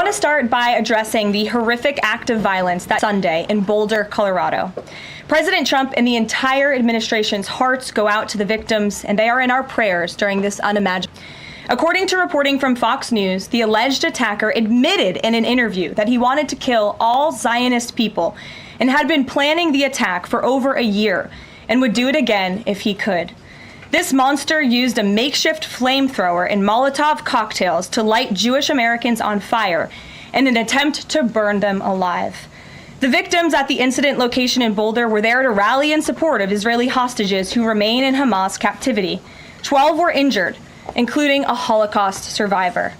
I want to start by addressing the horrific act of violence that Sunday in Boulder, Colorado. President Trump and the entire administration's hearts go out to the victims, and they are in our prayers during this unimaginable. According to reporting from Fox News, the alleged attacker admitted in an interview that he wanted to kill all Zionist people and had been planning the attack for over a year and would do it again if he could. This monster used a makeshift flamethrower and Molotov cocktails to light Jewish Americans on fire in an attempt to burn them alive. The victims at the incident location in Boulder were there to rally in support of Israeli hostages who remain in Hamas captivity. 12 were injured, including a Holocaust survivor.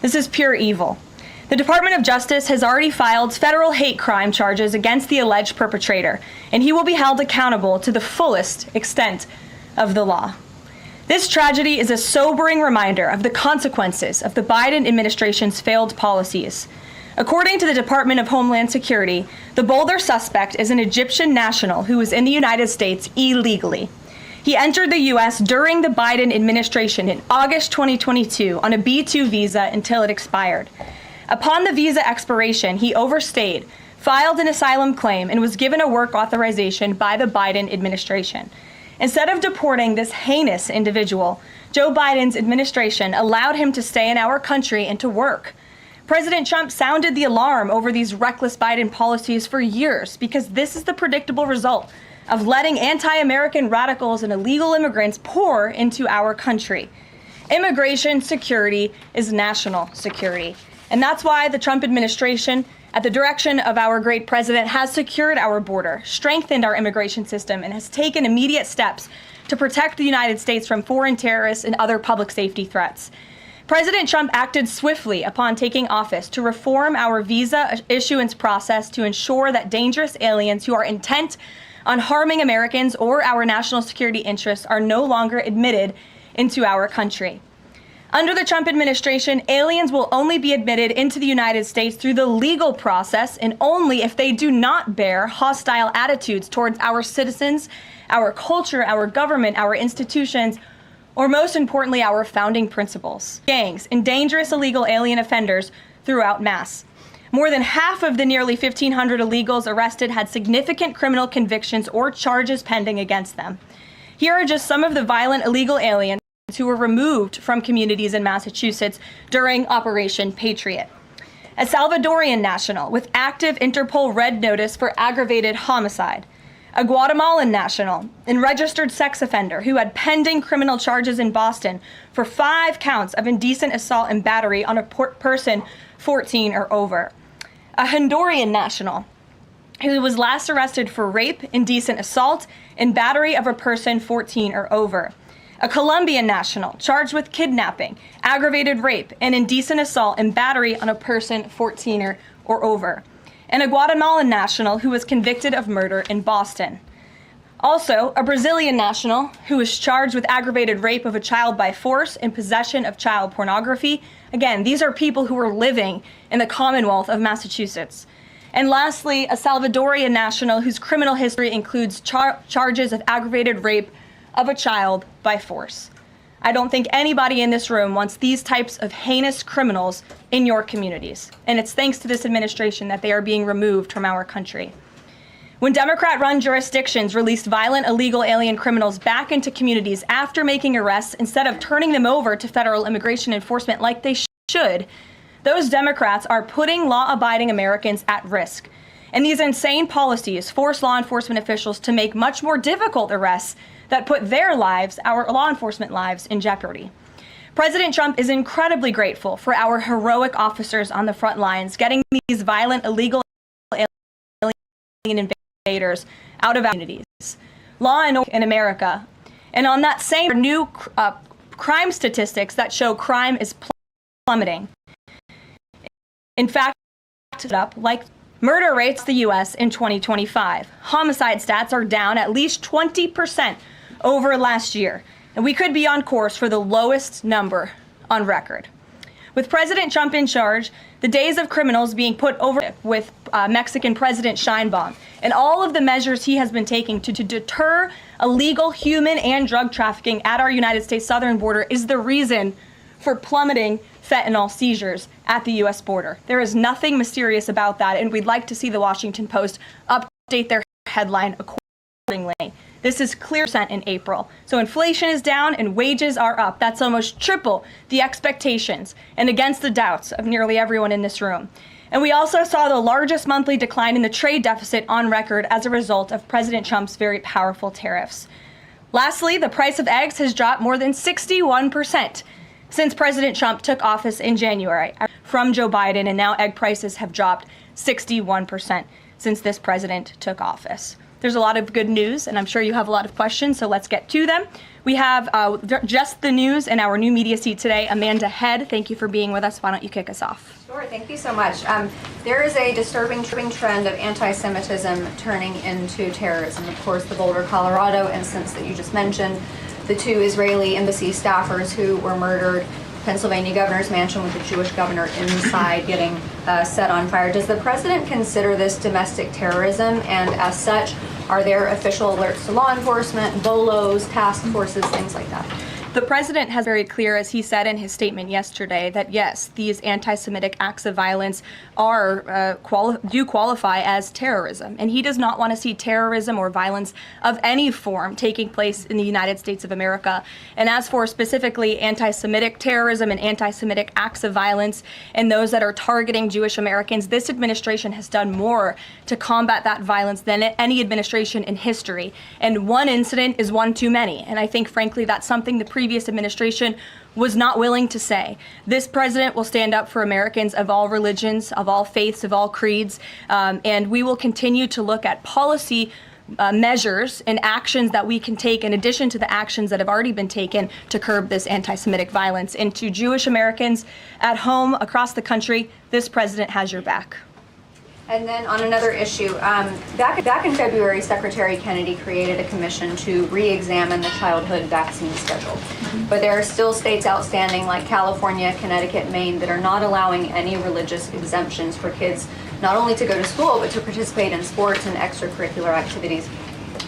This is pure evil. The Department of Justice has already filed federal hate crime charges against the alleged perpetrator, and he will be held accountable to the fullest extent of the law. This tragedy is a sobering reminder of the consequences of the Biden administration's failed policies. According to the Department of Homeland Security, the Boulder suspect is an Egyptian national who was in the United States illegally. He entered the U.S. during the Biden administration in August 2022 on a B-2 visa until it expired. Upon the visa expiration, he overstayed, filed an asylum claim, and was given a work authorization by the Biden administration. Instead of deporting this heinous individual, Joe Biden's administration allowed him to stay in our country and to work. President Trump sounded the alarm over these reckless Biden policies for years because this is the predictable result of letting anti-American radicals and illegal immigrants pour into our country. Immigration security is national security. And that's why the Trump administration, at the direction of our great president, has secured our border, strengthened our immigration system, and has taken immediate steps to protect the United States from foreign terrorists and other public safety threats. President Trump acted swiftly upon taking office to reform our visa issuance process to ensure that dangerous aliens who are intent on harming Americans or our national security interests are no longer admitted into our country. Under the Trump administration, aliens will only be admitted into the United States through the legal process and only if they do not bear hostile attitudes towards our citizens, our culture, our government, our institutions, or most importantly, our founding principles. Gangs and dangerous illegal alien offenders throughout mass. More than half of the nearly 1,500 illegals arrested had significant criminal convictions or charges pending against them. Here are just some of the violent illegal aliens who were removed from communities in Massachusetts during Operation Patriot. A Salvadorian national with active Interpol red notice for aggravated homicide. A Guatemalan national and registered sex offender who had pending criminal charges in Boston for 5 counts of indecent assault and battery on a person 14 or over. A Honduran national who was last arrested for rape, indecent assault, and battery of a person 14 or over. A Colombian national charged with kidnapping, aggravated rape, and indecent assault and battery on a person 14 or over. And a Guatemalan national who was convicted of murder in Boston. Also, a Brazilian national who was charged with aggravated rape of a child by force and possession of child pornography. Again, these are people who are living in the Commonwealth of Massachusetts. And lastly, a Salvadorian national whose criminal history includes charges of aggravated rape of a child by force. I don't think anybody in this room wants these types of heinous criminals in your communities. And it's thanks to this administration that they are being removed from our country. When Democrat-run jurisdictions released violent illegal alien criminals back into communities after making arrests instead of turning them over to federal immigration enforcement like they should, those Democrats are putting law-abiding Americans at risk. And these insane policies force law enforcement officials to make much more difficult arrests that put their lives, our law enforcement lives, in jeopardy. President Trump is incredibly grateful for our heroic officers on the front lines getting these violent illegal alien invaders out of our communities. Law and order in America. And on that same new crime statistics that show crime is plummeting. In fact, like murder rates in the U.S. in 2025. Homicide stats are down at least 20% over last year, and we could be on course for the lowest number on record. With President Trump in charge, the days of criminals being put over with Mexican President Sheinbaum and all of the measures he has been taking to deter illegal human and drug trafficking at our United States southern border is the reason for plummeting fentanyl seizures at the U.S. border. There is nothing mysterious about that, and we'd like to see the Washington Post update their headline accordingly. This is clear % in April. So inflation is down and wages are up. That's almost triple the expectations and against the doubts of nearly everyone in this room. And we also saw the largest monthly decline in the trade deficit on record as a result of President Trump's very powerful tariffs. Lastly, the price of eggs has dropped more than 61% since President Trump took office in January from Joe Biden, and now egg prices have dropped 61% since this president took office. There's a lot of good news, and I'm sure you have a lot of questions, so let's get to them. We have just the news in our new media seat today. Amanda Head, thank you for being with us. Why don't you kick us off? Sure, thank you so much. There is a disturbing trend of anti-Semitism turning into terrorism. Of course, the Boulder, Colorado instance that you just mentioned, the 2 Israeli embassy staffers who were murdered, Pennsylvania governor's mansion with the Jewish governor inside getting set on fire. Does the president consider this domestic terrorism? And as such, are there official alerts to law enforcement, BOLOs, task forces, things like that? The president has very clear, as he said in his statement yesterday, that yes, these anti-Semitic acts of violence are do qualify as terrorism, and he does not want to see terrorism or violence of any form taking place in the United States of America. And as for specifically anti-Semitic terrorism and anti-Semitic acts of violence and those that are targeting Jewish Americans, this administration has done more to combat that violence than any administration in history. And one incident is one too many, and I think, frankly, that's something the previous administration was not willing to say. This president will stand up for Americans of all religions, of all faiths, of all creeds, and we will continue to look at policy measures and actions that we can take in addition to the actions that have already been taken to curb this anti-Semitic violence. And to Jewish Americans at home, across the country, this president has your back. And then on another issue, back in February, Secretary Kennedy created a commission to re-examine the childhood vaccine schedule. But there are still states outstanding like California, Connecticut, Maine that are not allowing any religious exemptions for kids not only to go to school, but to participate in sports and extracurricular activities.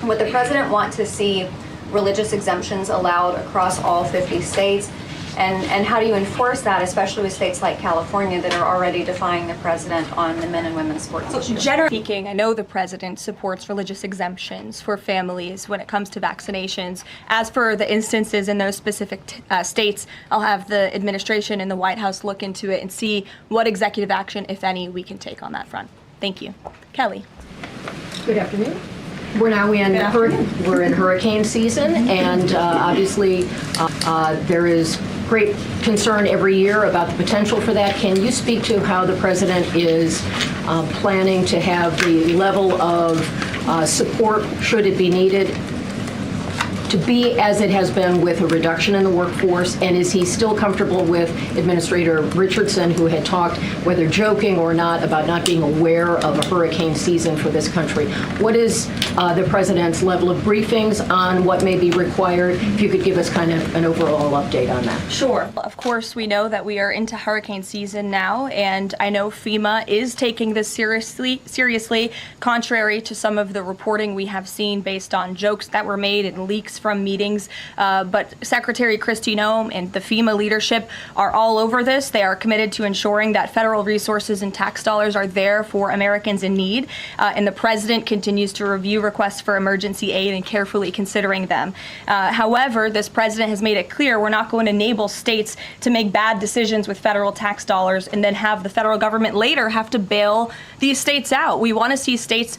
Would the president want to see religious exemptions allowed across all 50 states? And how do you enforce that, especially with states like California that are already defying the president on the men and women's sports issue? Generally speaking, I know the president supports religious exemptions for families when it comes to vaccinations. As for the instances in those specific states, I'll have the administration and the White House look into it and see what executive action, if any, we can take on that front. Thank you. Kelly. Good afternoon. We're now in hurricane season, and obviously there is great concern every year about the potential for that. Can you speak to how the president is planning to have the level of support, should it be needed, to be as it has been with a reduction in the workforce? And is he still comfortable with Administrator Richardson, who had talked, whether joking or not, about not being aware of a hurricane season for this country? What is the president's level of briefings on what may be required? If you could give us kind of an overall update on that. Sure. Of course, we know that we are into hurricane season now, and I know FEMA is taking this seriously, contrary to some of the reporting we have seen based on jokes that were made and leaks from meetings. But Secretary Kristi Noem and the FEMA leadership are all over this. They are committed to ensuring that federal resources and tax dollars are there for Americans in need. And the president continues to review requests for emergency aid and carefully considering them. However, this president has made it clear we're not going to enable states to make bad decisions with federal tax dollars and then have the federal government later have to bail these states out. We want to see states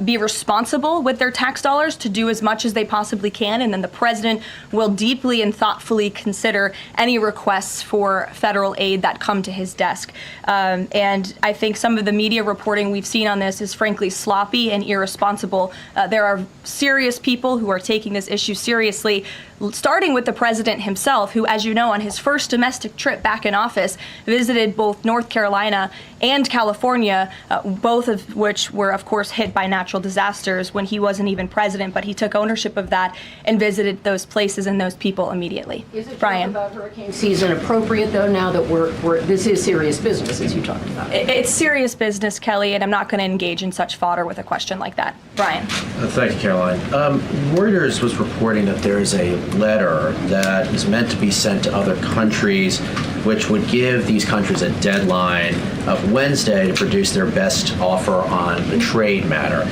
be responsible with their tax dollars to do as much as they possibly can, and then the president will deeply and thoughtfully consider any requests for federal aid that come to his desk. And I think some of the media reporting we've seen on this is frankly sloppy and irresponsible. There are serious people who are taking this issue seriously, starting with the president himself, who, as you know, on his first domestic trip back in office, visited both North Carolina and California, both of which were, of course, hit by natural disasters when he wasn't even president, but he took ownership of that and visited those places and those people immediately. Is it Brian? about hurricane season appropriate, though, now that this is serious business, as you talked about? It's serious business, Kelly, and I'm not going to engage in such fodder with a question like that. Brian? Thank you, Caroline. Reuters was reporting that there is a letter that is meant to be sent to other countries, which would give these countries a deadline of Wednesday to produce their best offer on the trade matter.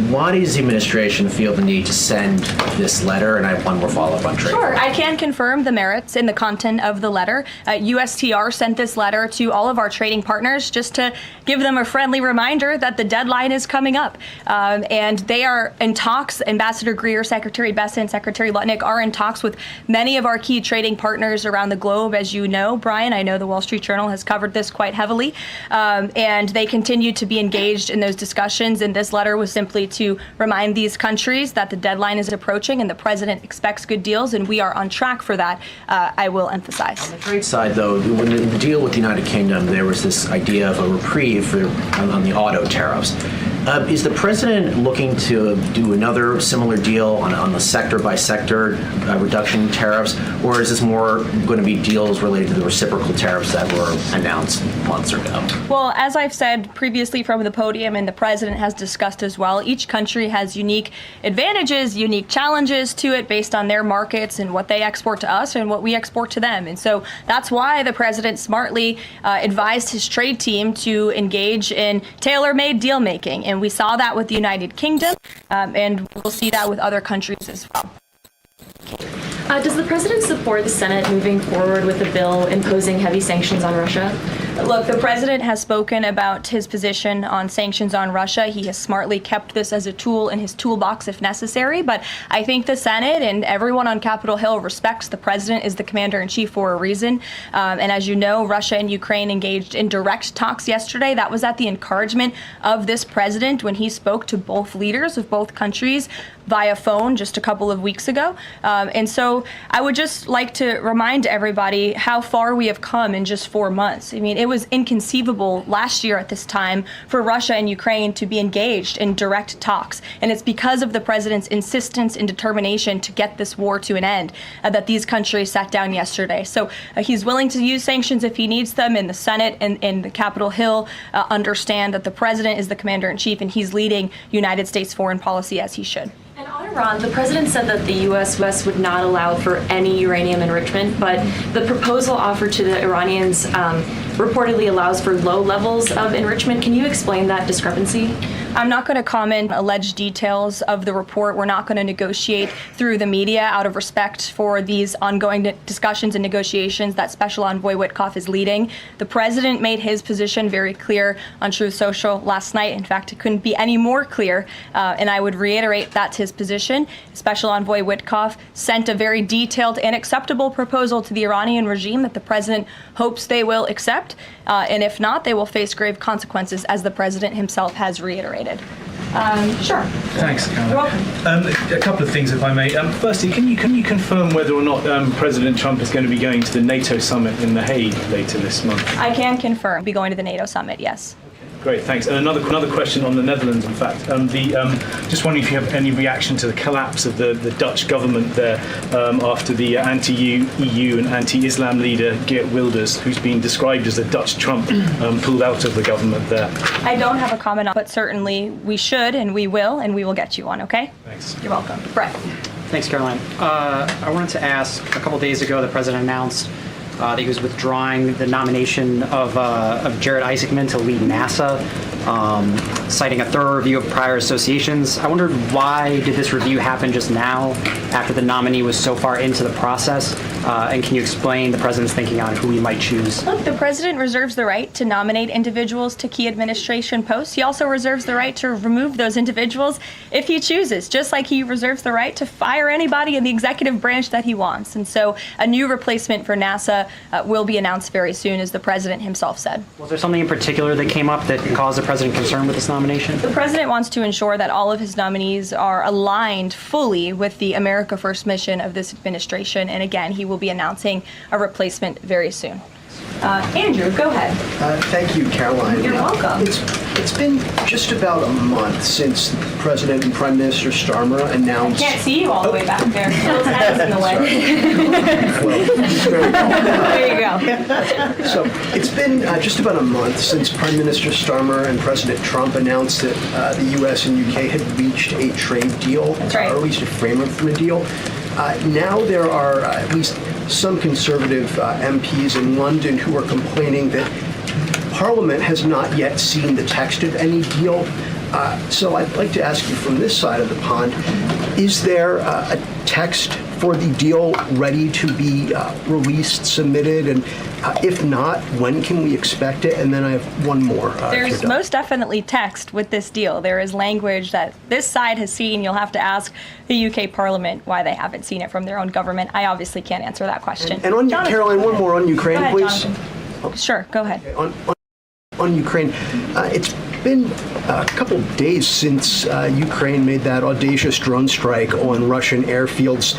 Why does the administration feel the need to send this letter? And I have one more follow-up on trade. Sure, I can confirm the merits in the content of the letter. USTR sent this letter to all of our trading partners just to give them a friendly reminder that the deadline is coming up. And they are in talks. Ambassador Greer, Secretary Bessent, Secretary Lutnick are in talks with many of our key trading partners around the globe. As you know, Brian, I know the Wall Street Journal has covered this quite heavily. And they continue to be engaged in those discussions. And this letter was simply to remind these countries that the deadline is approaching and the president expects good deals, and we are on track for that, I will emphasize. On the trade side, though, when the deal with the United Kingdom, there was this idea of a reprieve on the auto tariffs. Is the president looking to do another similar deal on the sector-by-sector reduction in tariffs, or is this more going to be deals related to the reciprocal tariffs that were announced months ago? Well, as I've said previously from the podium, and the president has discussed as well, each country has unique advantages, unique challenges to it based on their markets and what they export to us and what we export to them. And so that's why the president smartly advised his trade team to engage in tailor-made deal-making. And we saw that with the United Kingdom, and we'll see that with other countries as well. Does the president support the Senate moving forward with a bill imposing heavy sanctions on Russia? Look, the president has spoken about his position on sanctions on Russia. He has smartly kept this as a tool in his toolbox if necessary. But I think the Senate and everyone on Capitol Hill respects the president is the commander-in-chief for a reason. And as you know, Russia and Ukraine engaged in direct talks yesterday. That was at the encouragement of this president when he spoke to both leaders of both countries via phone just a couple of weeks ago. And so I would just like to remind everybody how far we have come in just 4 months. I mean, it was inconceivable last year at this time for Russia and Ukraine to be engaged in direct talks. And it's because of the president's insistence and determination to get this war to an end that these countries sat down yesterday. So he's willing to use sanctions if he needs them, and the Senate and the Capitol Hill understand that the president is the commander-in-chief and he's leading United States foreign policy as he should. And on Iran, the president said that the U.S. would not allow for any uranium enrichment, but the proposal offered to the Iranians reportedly allows for low levels of enrichment. Can you explain that discrepancy? I'm not going to comment alleged details of the report. We're not going to negotiate through the media out of respect for these ongoing discussions and negotiations that Special Envoy Witkoff is leading. The president made his position very clear on Truth Social last night. In fact, it couldn't be any more clear, and I would reiterate that's his position. Special Envoy Witkoff sent a very detailed and acceptable proposal to the Iranian regime that the president hopes they will accept, and if not, they will face grave consequences, as the president himself has reiterated. Sure. Thanks, Caroline. You're welcome. A couple of things, if I may. Firstly, can you confirm whether or not President Trump is going to be going to the NATO summit in The Hague later this month? I can confirm. Be going to the NATO summit, yes. Great, thanks. And another question on the Netherlands, in fact. Just wondering if you have any reaction to the collapse of the Dutch government there after the anti-EU and anti-Islam leader Geert Wilders, who's been described as a Dutch Trump, pulled out of the government there. I don't have a comment on, but certainly we should and we will get you one, okay? Thanks. You're welcome. Brett. Thanks, Caroline. I wanted to ask, a couple days ago, the president announced that he was withdrawing the nomination of Jared Isaacman to lead NASA, citing a thorough review of prior associations. I wondered, why did this review happen just now after the nominee was so far into the process? And can you explain the president's thinking on who he might choose? Look, the president reserves the right to nominate individuals to key administration posts. He also reserves the right to remove those individuals if he chooses, just like he reserves the right to fire anybody in the executive branch that he wants. And so a new replacement for NASA will be announced very soon, as the president himself said. Was there something in particular that came up that caused the president concern with this nomination? nomination? The president wants to ensure that all of his nominees are aligned fully with the America First mission of this administration. And again, he will be announcing a replacement very soon. Andrew, go ahead. Thank you, Caroline. You're welcome. It's been just about a month since President and Prime Minister Starmer announced... Can't see you all the way back there. Phil's head's in the way. There you go. So it's been just about a month since Prime Minister Starmer and President Trump announced that the U.S. and U.K. had reached a trade deal, That's right. or at least a framework for a deal. Now there are at least some conservative MPs in London who are complaining that Parliament has not yet seen the text of any deal. So I'd like to ask you from this side of the pond, is there a text for the deal ready to be released, submitted? And if not, when can we expect it? And then I have one more. There's most definitely text with this deal. There is language that this side has seen. You'll have to ask the UK Parliament why they haven't seen it from their own government. I obviously can't answer that question. And on Jonathan, Caroline, one more on Ukraine, go ahead, please. Jonathan. Sure, go ahead. On Ukraine, it's been a couple of days since Ukraine made that audacious drone strike on Russian airfields.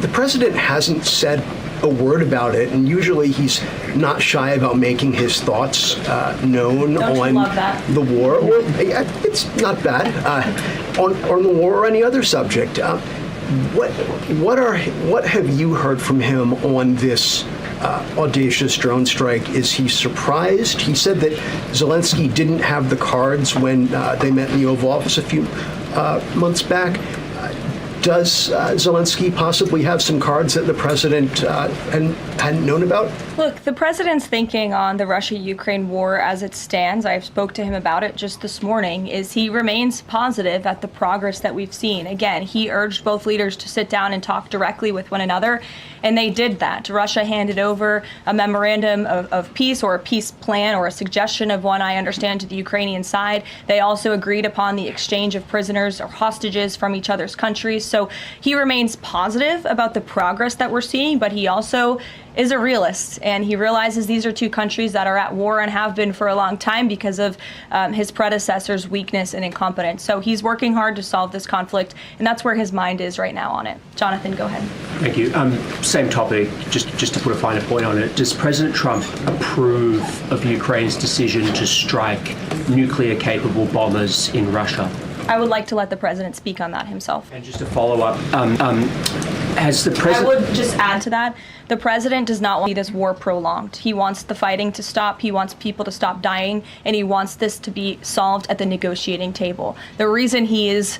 The president hasn't said a word about it, and usually he's not shy about making his thoughts known Don't you on love that? the war. Well, it's not bad on the war or any other subject. What have you heard from him on this audacious drone strike? Is he surprised? He said that Zelensky didn't have the cards when they met in the Oval Office a few months back. Does Zelensky possibly have some cards that the president hadn't known about? Look, the president's thinking on the Russia-Ukraine war as it stands, I spoke to him about it just this morning, is he remains positive at the progress that we've seen. Again, he urged both leaders to sit down and talk directly with one another, and they did that. Russia handed over a memorandum of peace, or a peace plan, or a suggestion of one, I understand, to the Ukrainian side. They also agreed upon the exchange of prisoners or hostages from each other's countries. So he remains positive about the progress that we're seeing, but he also is a realist, and he realizes these are two countries that are at war and have been for a long time because of his predecessor's weakness and incompetence. So he's working hard to solve this conflict, and that's where his mind is right now on it. Jonathan, go ahead. Thank you. Same topic, just to put a finer point on it. Does President Trump approve of Ukraine's decision to strike nuclear-capable bombers in Russia? I would like to let the president speak on that himself. And just to follow up, has the president... I would just add to that, the president does not want to see this war prolonged. He wants the fighting to stop, he wants people to stop dying, and he wants this to be solved at the negotiating table. The reason he is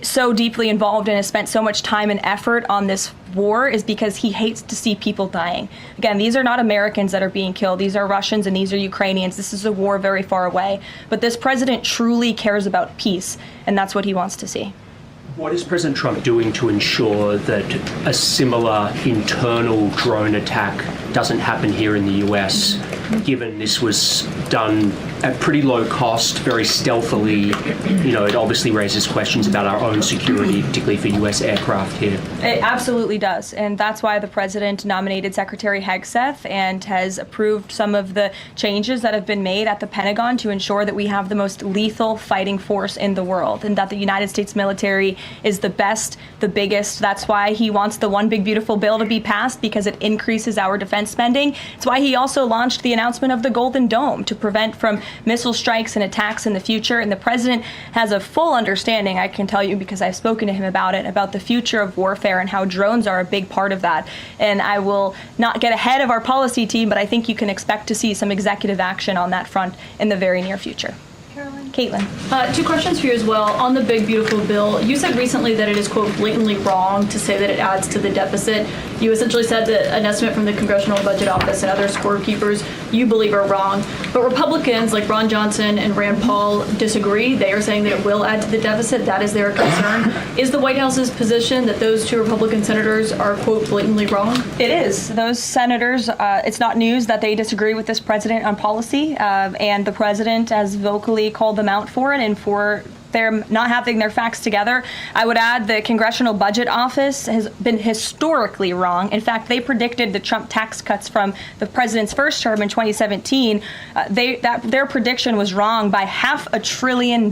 so deeply involved and has spent so much time and effort on this war is because he hates to see people dying. Again, these are not Americans that are being killed. These are Russians and these are Ukrainians. This is a war very far away. But this president truly cares about peace, and that's what he wants to see. What is President Trump doing to ensure that a similar internal drone attack doesn't happen here in the US, given this was done at pretty low cost, very stealthily? You know, it obviously raises questions about our own security, particularly for US aircraft here. It absolutely does, and that's why the president nominated Secretary Hegseth and has approved some of the changes that have been made at the Pentagon to ensure that we have the most lethal fighting force in the world, and that the United States military is the best, the biggest. That's why he wants the One Big Beautiful Bill to be passed, because it increases our defense spending. It's why he also launched the announcement of the Golden Dome to prevent from missile strikes and attacks in the future. And the president has a full understanding, I can tell you because I've spoken to him about it, about the future of warfare and how drones are a big part of that. And I will not get ahead of our policy team, but I think you can expect to see some executive action on that front in the very near future. Caitlin. Two questions for you as well. On the Big Beautiful Bill, you said recently that it is, quote, blatantly wrong to say that it adds to the deficit. You essentially said that an estimate from the Congressional Budget Office and other scorekeepers you believe are wrong. But Republicans like Ron Johnson and Rand Paul disagree. They are saying that it will add to the deficit. That is their concern. Is the White House's position that those two Republican senators are, quote, blatantly wrong? It is. Those senators, it's not news that they disagree with this president on policy, and the president has vocally called them out for it and for they're not having their facts together. I would add the Congressional Budget Office has been historically wrong. In fact, they predicted the Trump tax cuts from the president's first term in 2017. Their prediction was wrong by $500 billion.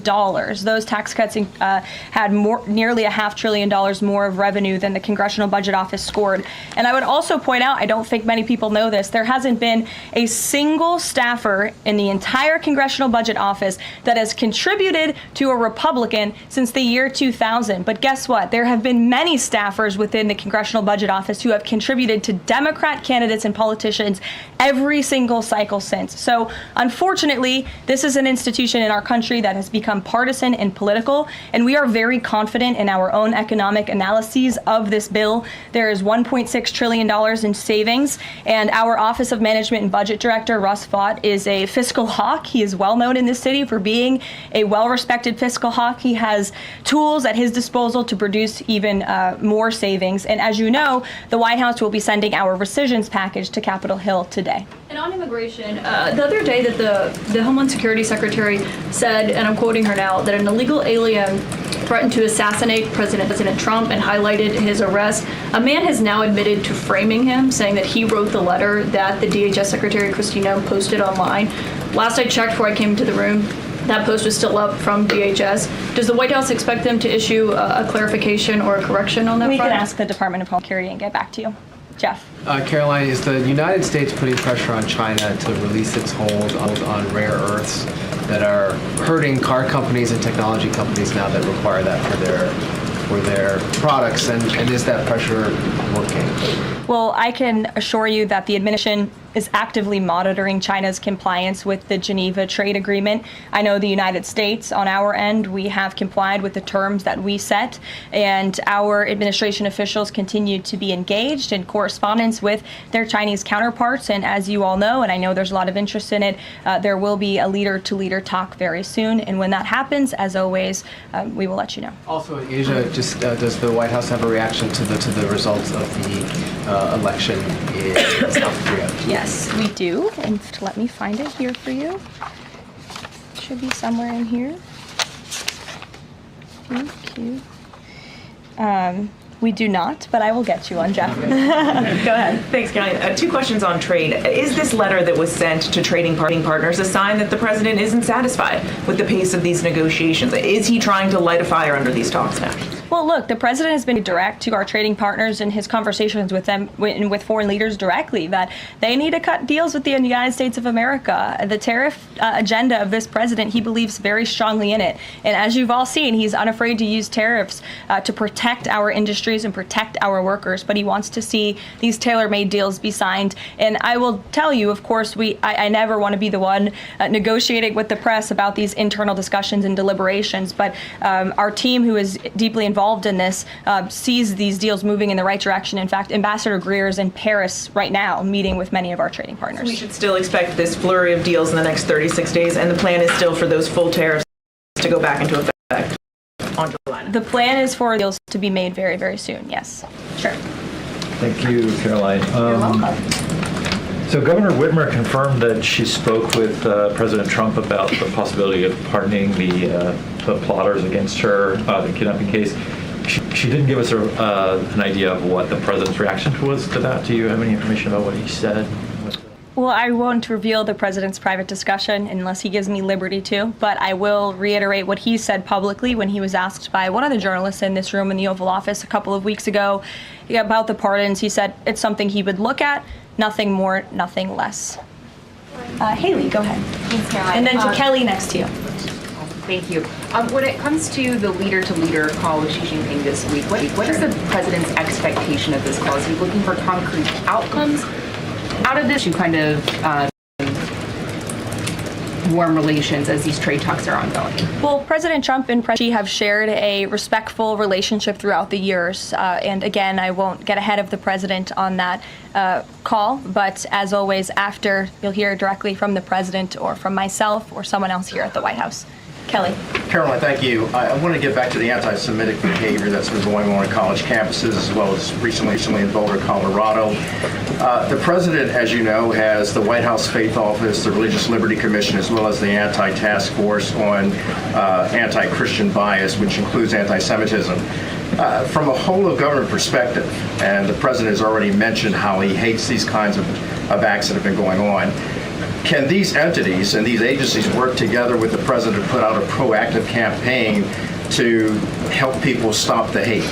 Those tax cuts had nearly $500 billion more of revenue than the Congressional Budget Office scored. And I would also point out, I don't think many people know this, there hasn't been a single staffer in the entire Congressional Budget Office that has contributed to a Republican since the year 2000. But guess what? There have been many staffers within the Congressional Budget Office who have contributed to Democrat candidates and politicians every single cycle since. So unfortunately, this is an institution in our country that has become partisan and political, and we are very confident in our own economic analyses of this bill. There is $1.6 trillion in savings, and our Office of Management and Budget Director, Russ Vought, is a fiscal hawk. He is well known in this city for being a well-respected fiscal hawk. He has tools at his disposal to produce even more savings. And as you know, the White House will be sending our rescissions package to Capitol Hill today. And on immigration, the other day that the Homeland Security Secretary said, and I'm quoting her now, that an illegal alien threatened to assassinate President Trump and highlighted his arrest. A man has now admitted to framing him, saying that he wrote the letter that the DHS Secretary Christina posted online. Last I checked before I came into the room, that post was still up from DHS. Does the White House expect them to issue a clarification or a correction on that front? We can ask the Department of Homeland Security and get back to you. Jeff. Karoline, is the United States putting pressure on China to release its hold on rare earths that are hurting car companies and technology companies now that require that for their products, and is that pressure working? Well, I can assure you that the administration is actively monitoring China's compliance with the Geneva Trade Agreement. I know the United States, on our end, we have complied with the terms that we set, and our administration officials continue to be engaged in correspondence with their Chinese counterparts. And as you all know, and I know there's a lot of interest in it, there will be a leader-to-leader talk very soon. And when that happens, as always, we will let you know. Also in Asia, just does the White House have a reaction to the results of the election in South Korea? Yes, we do. And let me find it here for you. It should be somewhere in here. Thank you. We do not, but I will get you one, Jeff. Go ahead. Thanks, Karoline. Two questions on trade. Is this letter that was sent to trading partners a sign that the president isn't satisfied with the pace of these negotiations? Is he trying to light a fire under these talks now? Well, look, the president has been direct to our trading partners in his conversations with them, with foreign leaders directly, that they need to cut deals with the United States of America. The tariff agenda of this president, he believes very strongly in it. And as you've all seen, he's unafraid to use tariffs to protect our industries and protect our workers. But he wants to see these tailor-made deals be signed. And I will tell you, of course, I never want to be the one negotiating with the press about these internal discussions and deliberations. But our team, who is deeply involved in this, sees these deals moving in the right direction. In fact, Ambassador Greer is in Paris right now meeting with many of our trading partners. So we should still expect this flurry of deals in the next 36 days, and the plan is still for those full tariffs to go back into effect on July. The plan is for deals to be made very, very soon, yes. Sure. Thank you, Karoline. You're welcome. So Governor Whitmer confirmed that she spoke with President Trump about the possibility of pardoning the plotters against her, the kidnapping case. She didn't give us an idea of what the president's reaction was to that. Do you have any information about what he said? Well, I won't reveal the president's private discussion unless he gives me liberty to, but I will reiterate what he said publicly when he was asked by one of the journalists in this room in the Oval Office a couple of weeks ago about the pardons. He said it's something he would look at, nothing more, nothing less. Haley, go ahead. Thanks, Karoline. And then to Kelly next to you. Thank you. When it comes to the leader-to-leader call with Xi Jinping this week, what is the president's expectation of this call? Is he looking for concrete outcomes out of this to kind of warm relations as these trade talks are ongoing? Well, President Trump and President Xi have shared a respectful relationship throughout the years. And again, I won't get ahead of the president on that call. But as always, after, you'll hear directly from the president or from myself or someone else here at the White House. Kelly. Caroline, thank you. I want to get back to the anti-Semitic behavior that's been going on college campuses as well as recently in Boulder, Colorado. The president, as you know, has the White House Faith Office, the Religious Liberty Commission, as well as the Anti-Task Force on Anti-Christian Bias, which includes anti-Semitism. From a whole of government perspective, and the president has already mentioned how he hates these kinds of acts that have been going on, can these entities and these agencies work together with the president to put out a proactive campaign to help people stop the hate?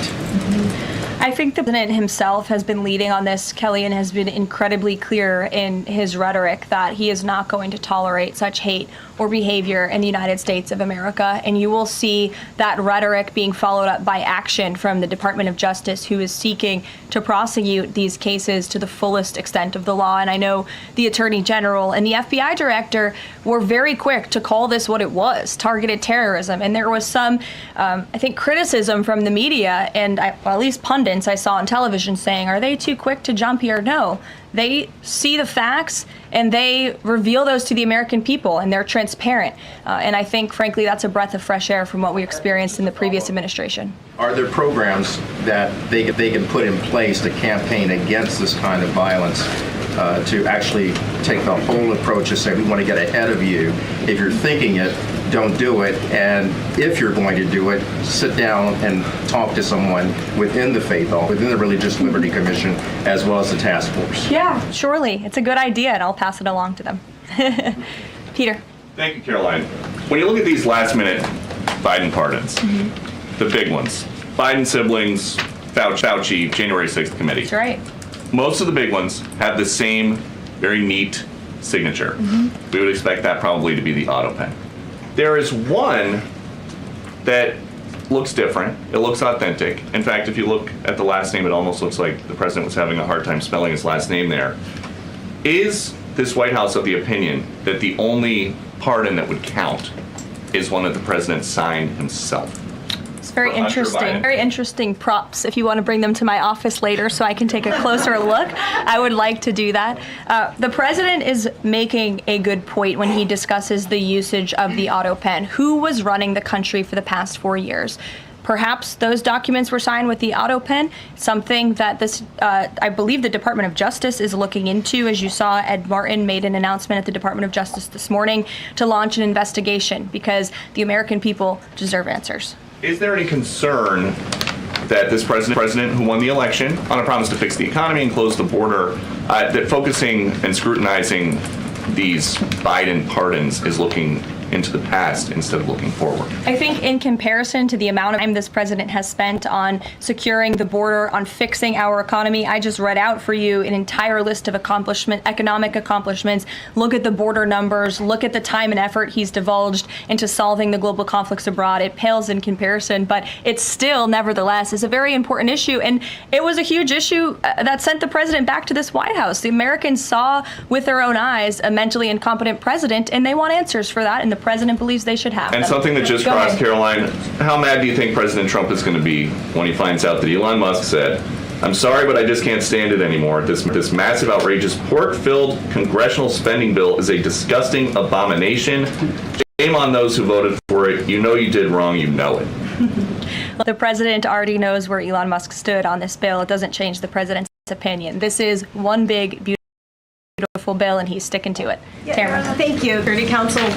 I think the president himself has been leading on this, Kelly, and has been incredibly clear in his rhetoric that he is not going to tolerate such hate or behavior in the United States of America. And you will see that rhetoric being followed up by action from the Department of Justice, who is seeking to prosecute these cases to the fullest extent of the law. And I know the Attorney General and the FBI Director were very quick to call this what it was, targeted terrorism. And there was some, I think, criticism from the media and at least pundits I saw on television saying, are they too quick to jump here? No. They see the facts and they reveal those to the American people, and they're transparent. And I think, frankly, that's a breath of fresh air from what we experienced in the previous administration. Are there programs that they can put in place to campaign against this kind of violence, to actually take the whole approach and say, we want to get ahead of you. If you're thinking it, don't do it. And if you're going to do it, sit down and talk to someone within the faith, within the Religious Liberty Commission, as well as the task force. Yeah, surely. It's a good idea, and I'll pass it along to them. Peter. Thank you, Caroline. When you look at these last-minute Biden pardons, the big ones, Biden siblings, Fauci, January 6th committee. That's right. Most of the big ones have the same very neat signature. We would expect that probably to be the auto pen. There is one that looks different. It looks authentic. In fact, if you look at the last name, it almost looks like the president was having a hard time spelling his last name there. Is this White House of the opinion that the only pardon that would count is one that the president signed himself? It's very interesting. Very interesting props. If you want to bring them to my office later so I can take a closer look, I would like to do that. The president is making a good point when he discusses the usage of the auto pen. Who was running the country for the past 4 years? Perhaps those documents were signed with the auto pen, something that this, I believe the Department of Justice is looking into. As you saw, Ed Martin made an announcement at the Department of Justice this morning to launch an investigation because the American people deserve answers. Is there any concern that this president who won the election on a promise to fix the economy and close the border, that focusing and scrutinizing these Biden pardons is looking into the past instead of looking forward? I think in comparison to the amount of time this president has spent on securing the border, on fixing our economy, I just read out for you an entire list of economic accomplishments. Look at the border numbers, look at the time and effort he's divulged into solving the global conflicts abroad. It pales in comparison, but it still, nevertheless, is a very important issue. And it was a huge issue that sent the president back to this White House. The Americans saw with their own eyes a mentally incompetent president, and they want answers for that. And the president believes they should have And them. something that just Go crossed, ahead. Caroline, how mad do you think President Trump is going to be when he finds out that Elon Musk said, I'm sorry, but I just can't stand it anymore. This massive, outrageous, pork-filled congressional spending bill is a disgusting abomination. Shame on those who voted for it. You know you did wrong. You know it. The president already knows where Elon Musk stood on this bill. It doesn't change the president's opinion. This is one big, beautiful bill, and he's sticking to it. Tamara. Thank you. Security Council